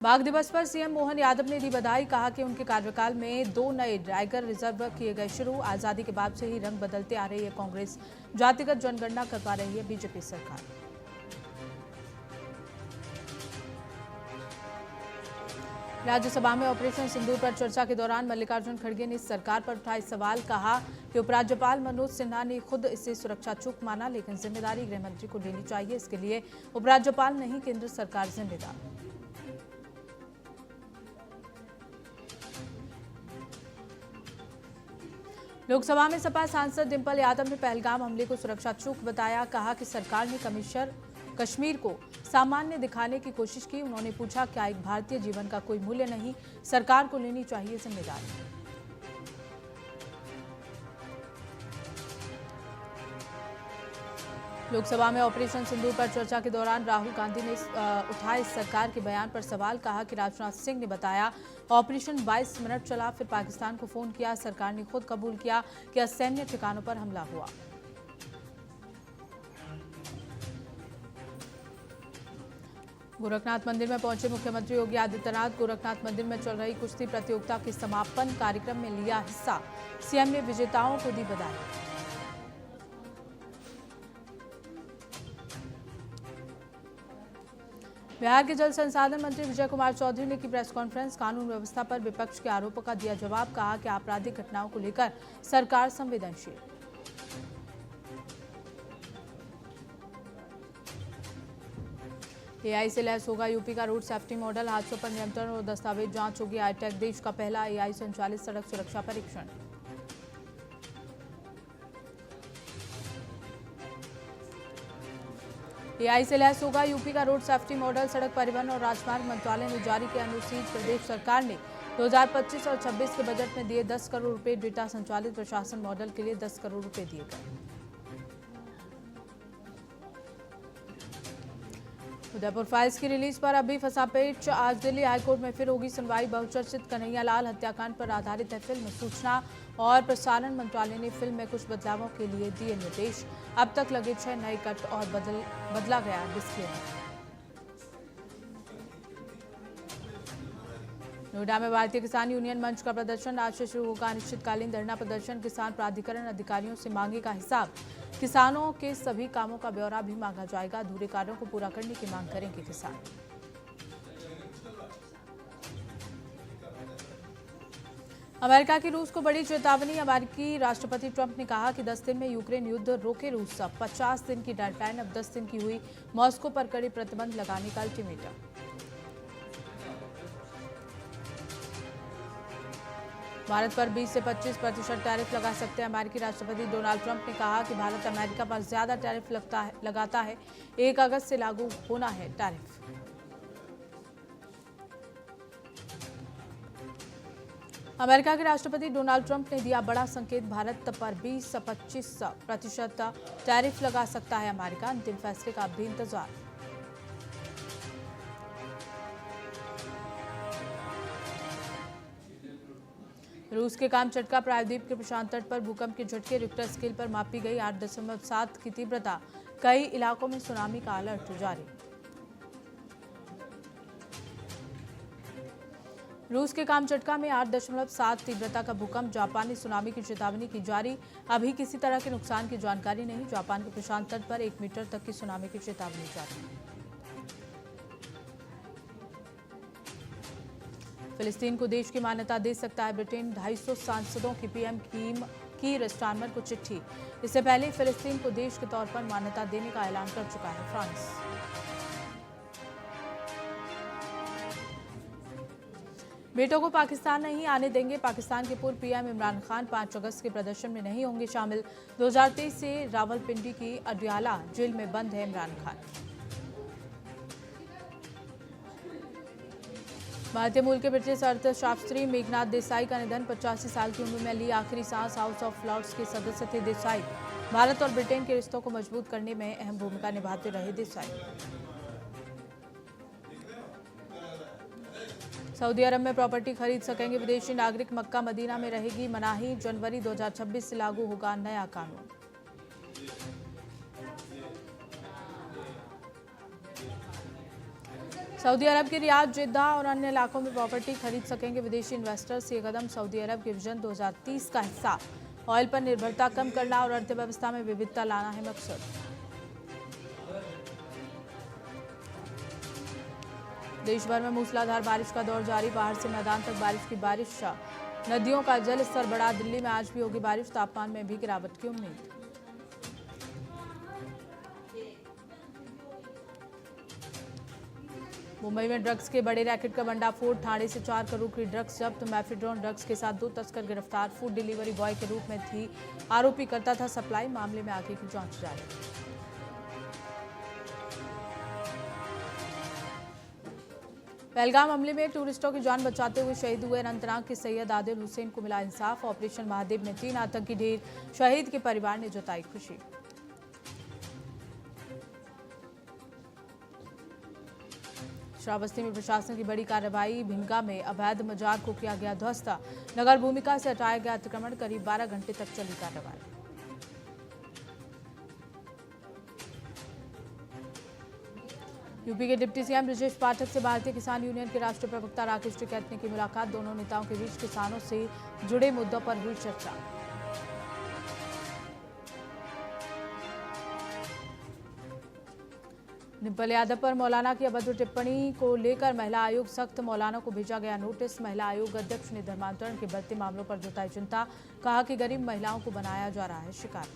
बाघ दिवस पर सीएम मोहन यादव ने दी बधाई। कहा कि उनके कार्यकाल में 2 नए टाइगर रिजर्व किए गए शुरू। आजादी के बाद से ही रंग बदलते आ रही है कांग्रेस, जातिगत जनगणना करवा रही है बीजेपी सरकार। राज्यसभा में ऑपरेशन सिंदूर पर चर्चा के दौरान मल्लिकार्जुन खड़गे ने सरकार पर उठाए सवाल। कहा कि उपराज्यपाल मनोज सिन्हा ने खुद इसे सुरक्षा चूक माना, लेकिन जिम्मेदारी गृह मंत्री को लेनी चाहिए। इसके लिए उपराज्यपाल नहीं, केंद्र सरकार जिम्मेदार। लोकसभा में सपा सांसद डिंपल यादव ने पहलगाम हमले को सुरक्षा चूक बताया। कहा कि सरकार ने कश्मीर को सामान्य दिखाने की कोशिश की। उन्होंने पूछा, क्या एक भारतीय जीवन का कोई मूल्य नहीं? सरकार को लेनी चाहिए जिम्मेदारी। लोकसभा में ऑपरेशन सिंदूर पर चर्चा के दौरान राहुल गांधी ने उठाए सरकार के बयान पर सवाल। कहा कि राजनाथ सिंह ने बताया ऑपरेशन 22 मिनट चला, फिर पाकिस्तान को फोन किया। सरकार ने खुद कबूल किया कि असैन्य ठिकानों पर हमला हुआ। गोरखनाथ मंदिर में पहुंचे मुख्यमंत्री योगी आदित्यनाथ। गोरखनाथ मंदिर में चल रही कुश्ती प्रतियोगिता के समापन कार्यक्रम में लिया हिस्सा। सीएम ने विजेताओं को दी बधाई। बिहार के जल संसाधन मंत्री विजय कुमार चौधरी ने की प्रेस कॉन्फ्रेंस। कानून व्यवस्था पर विपक्ष के आरोपों का दिया जवाब। कहा कि आपराधिक घटनाओं को लेकर सरकार संवेदनशील। एआई से लैस होगा यूपी का रोड सेफ्टी मॉडल। हादसों पर नियंत्रण और दस्तावेज जांच होगी। हाईटेक देश का पहला एआई संचालित सड़क सुरक्षा परीक्षण। एआई से लैस होगा यूपी का रोड सेफ्टी मॉडल। सड़क परिवहन और राजमार्ग मंत्रालय ने जारी किया अनुसूचित। प्रदेश सरकार ने 2025 और 26 के बजट में दिए 10 करोड़ रुपए। डेटा संचालित प्रशासन मॉडल के लिए 10 करोड़ रुपए दिए गए। उदयपुर फाइल्स की रिलीज पर अभी फंसा पेच। आज दिल्ली हाईकोर्ट में फिर होगी सुनवाई। बहुचर्चित कन्हैयालाल हत्याकांड पर आधारित है फिल्म। सूचना और प्रसारण मंत्रालय ने फिल्म में कुछ बदलावों के लिए दिए निर्देश। अब तक लगे 6 नए कट और बदला गया डिस्क्लेमर। नोएडा में भारतीय किसान यूनियन मंच का प्रदर्शन। आज से शुरू होगा अनिश्चितकालीन धरना प्रदर्शन। किसान प्राधिकरण अधिकारियों से मांगेगा हिसाब। किसानों के सभी कामों का ब्यौरा भी मांगा जाएगा। अधूरे कार्यों को पूरा करने की मांग करेंगे किसान। अमेरिका की रूस को बड़ी चेतावनी। अमेरिकी राष्ट्रपति ट्रंप ने कहा कि 10 दिन में यूक्रेन युद्ध रोके रूस। 50 दिन की डेडलाइन, अब 10 दिन की हुई। मॉस्को पर कड़े प्रतिबंध लगाने का अल्टीमेटम। भारत पर 20 से 25% टैरिफ लगा सकते हैं अमेरिकी राष्ट्रपति डोनाल्ड ट्रंप ने कहा कि भारत अमेरिका पर ज्यादा टैरिफ लगाता है। 1 अगस्त से लागू होना है टैरिफ। अमेरिका के राष्ट्रपति डोनाल्ड ट्रंप ने दिया बड़ा संकेत। भारत पर 20 से 25% टैरिफ लगा सकता है अमेरिका। अंतिम फैसले का भी इंतजार। रूस के कामचटका प्रायद्वीप के प्रशांत तट पर भूकंप के झटके रिक्टर स्केल पर मापी गई। 8.7 की तीव्रता। कई इलाकों में सुनामी का अलर्ट जारी। रूस के कामचटका में 8.7 तीव्रता का भूकंप। जापान ने सुनामी की चेतावनी की जारी। अभी किसी तरह के नुकसान की जानकारी नहीं। जापान के प्रशांत तट पर 1 मीटर तक की सुनामी की चेतावनी जारी। फिलिस्तीन को देश की मान्यता दे सकता है ब्रिटेन। 250 सांसदों की पीएम कीर स्टारमर को चिट्ठी। इससे पहले फिलिस्तीन को देश के तौर पर मान्यता देने का ऐलान कर चुका है फ्रांस। बेटों को पाकिस्तान नहीं आने देंगे। पाकिस्तान के पूर्व पीएम इमरान खान 5 अगस्त के प्रदर्शन में नहीं होंगे शामिल। 2023 से रावलपिंडी की अडियाला जेल में बंद है इमरान खान। भारतीय मूल के ब्रिटिश अर्थशास्त्री मेघनाथ देसाई का निधन। 85 साल की उम्र में ली आखिरी सांस। हाउस ऑफ लॉर्ड्स के सदस्य थे देसाई। भारत और ब्रिटेन के रिश्तों को मजबूत करने में अहम भूमिका निभाते रहे देसाई। सऊदी अरब में प्रॉपर्टी खरीद सकेंगे विदेशी नागरिक। मक्का मदीना में रहेगी मनाही। जनवरी 2026 से लागू होगा नया कानून। सऊदी अरब के रियाद, जिद्दा और अन्य इलाकों में प्रॉपर्टी खरीद सकेंगे विदेशी इन्वेस्टर्स। ये कदम सऊदी अरब के विजन 2030 का हिस्सा। ऑयल पर निर्भरता कम करना और अर्थव्यवस्था में विविधता लाना है मकसद। देश भर में मूसलाधार बारिश का दौर जारी। बाहर से मैदान तक बारिश की बारिश। नदियों का जल स्तर बढ़ा। दिल्ली में आज भी होगी बारिश। तापमान में भी गिरावट की उम्मीद। मुंबई में ड्रग्स के बड़े रैकेट का भंडाफोड़। ठाणे से 4 करोड़ की ड्रग्स जब्त। मैफेड्रोन ड्रग्स के साथ 2 तस्कर गिरफ्तार। फूड डिलीवरी बॉय के रूप में थी आरोपी, करता था सप्लाई। मामले में आगे की जांच जारी। पहलगाम हमले में टूरिस्टों की जान बचाते हुए शहीद हुए अनंतनाग के सैयद आदिल हुसैन को मिला इंसाफ। ऑपरेशन महादेव में 3 आतंकी ढेर। शहीद के परिवार ने जताई खुशी। श्रावस्ती में प्रशासन की बड़ी कार्रवाई। भिंगा में अवैध मजार को किया गया ध्वस्त। नगर भूमिका से हटाया गया अतिक्रमण। करीब 12 घंटे तक चली कार्रवाई। यूपी के डिप्टी सीएम ब्रजेश पाठक से भारतीय किसान यूनियन के राष्ट्रीय प्रवक्ता राकेश टिकैत ने की मुलाकात। दोनों नेताओं के बीच किसानों से जुड़े मुद्दों पर हुई चर्चा। डिम्पल यादव पर मौलाना की अभद्र टिप्पणी को लेकर महिला आयोग सख्त। मौलाना को भेजा गया नोटिस। महिला आयोग अध्यक्ष ने धर्मांतरण के बढ़ते मामलों पर जताई चिंता। कहा कि गरीब महिलाओं को बनाया जा रहा है शिकार।